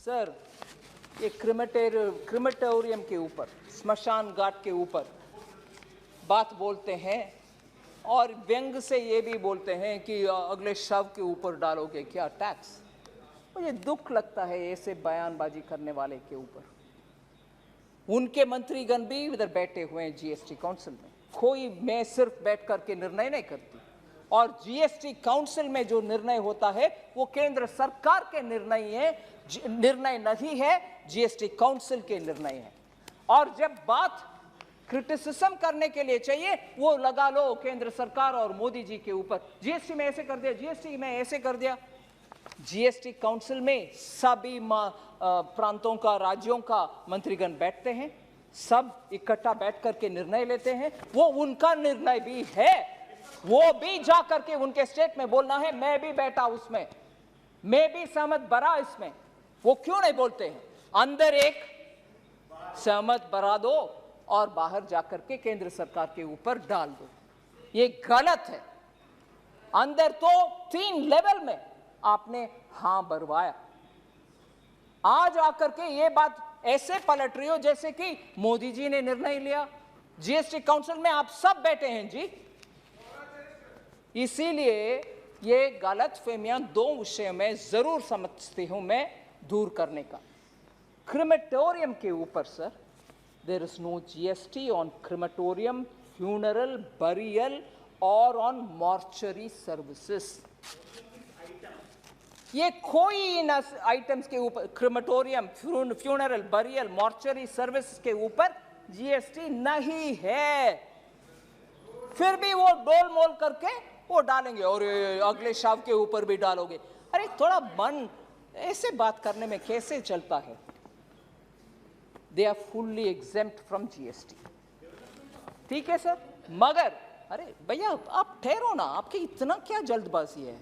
Sir, ये crematorium के ऊपर, स्मशान घाट के ऊपर बात बोलते हैं और व्यंग से ये भी बोलते हैं कि अगले शव के ऊपर डालोगे क्या टैक्स। मुझे दुख लगता है ऐसे बयानबाजी करने वाले के ऊपर। उनके मंत्रीगण भी इधर बैठे हुए हैं जीएसटी काउंसिल में। कोई, मैं सिर्फ बैठ करके निर्णय नहीं करती, और जीएसटी काउंसिल में जो निर्णय होता है वो केंद्र सरकार के निर्णय नहीं है, जीएसटी काउंसिल के निर्णय है। और जब बात क्रिटिसिज्म करने के लिए चाहिए, वो लगा लो केंद्र सरकार और मोदी जी के ऊपर। जीएसटी में ऐसे कर दिया, जीएसटी में ऐसे कर दिया। जीएसटी काउंसिल में सभी प्रांतों का, राज्यों का मंत्रीगण बैठते हैं, सब इकट्ठा बैठ करके निर्णय लेते हैं। वो उनका निर्णय भी है, वो भी जा करके उनके स्टेट में बोलना है, मैं भी बैठा उसमें, मैं भी सहमत बरा इसमें। वो क्यों नहीं बोलते हैं? अंदर एक सहमत बरा दो और बाहर जाकर के केंद्र सरकार के ऊपर डाल दो। ये गलत है। अंदर तो 3 लेवल में आपने हां भरवाया, आज आकर के ये बात ऐसे पलट रही हो जैसे कि मोदी जी ने निर्णय लिया। जीएसटी काउंसिल में आप सब बैठे हैं जी। इसीलिए ये गलतफहमियां 2 विषयों में जरूर समझती हूं मैं दूर करने का। क्रिमेटोरियम के ऊपर sir, there is no GST on crematorium, funeral, burial or on mortuary services. ये कोई इन आइटम्स के ऊपर, crematorium, funeral, burial, mortuary service के ऊपर जीएसटी नहीं है। फिर भी वो डोल मोल करके वो डालेंगे और अगले शव के ऊपर भी डालोगे। अरे थोड़ा मन ऐसे बात करने में कैसे चलता है? They are fully exempt from GST. ठीक है सर, मगर अरे भैया आप ठहरो ना, आपकी इतना क्या जल्दबाजी है?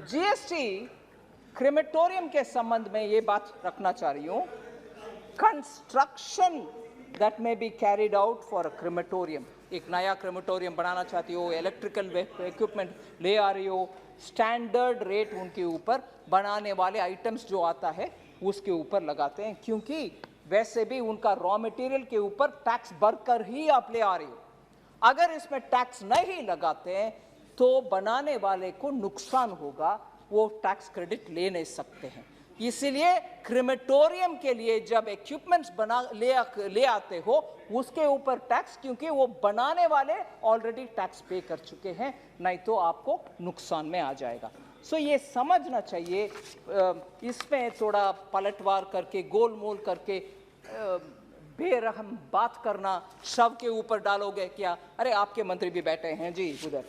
जीएसटी क्रिमेटोरियम के संबंध में ये बात रखना चाह रही हूं। Construction that may be carried out for a crematorium, एक नया क्रिमेटोरियम बनाना चाहती हो, इलेक्ट्रिकल इक्विपमेंट ले आ रही हो, स्टैंडर्ड रेट उनके ऊपर बनाने वाले आइटम्स जो आता है उसके ऊपर लगाते हैं, क्योंकि वैसे भी उनका रॉ मटेरियल के ऊपर टैक्स भरकर ही आप ले आ रही हो। अगर इसमें टैक्स नहीं लगाते हैं तो बनाने वाले को नुकसान होगा, वो टैक्स क्रेडिट ले नहीं सकते हैं। इसीलिए क्रिमेटोरियम के लिए जब इक्विपमेंट्स ले आते हो उसके ऊपर टैक्स, क्योंकि वो बनाने वाले ऑलरेडी टैक्स पे कर चुके हैं, नहीं तो आपको नुकसान में आ जाएगा। सो ये समझना चाहिए, इसमें थोड़ा पलटवार करके, गोलमोल करके बेरहम बात करना, शव के ऊपर डालोगे क्या? अरे आपके मंत्री भी बैठे हैं जी उधर।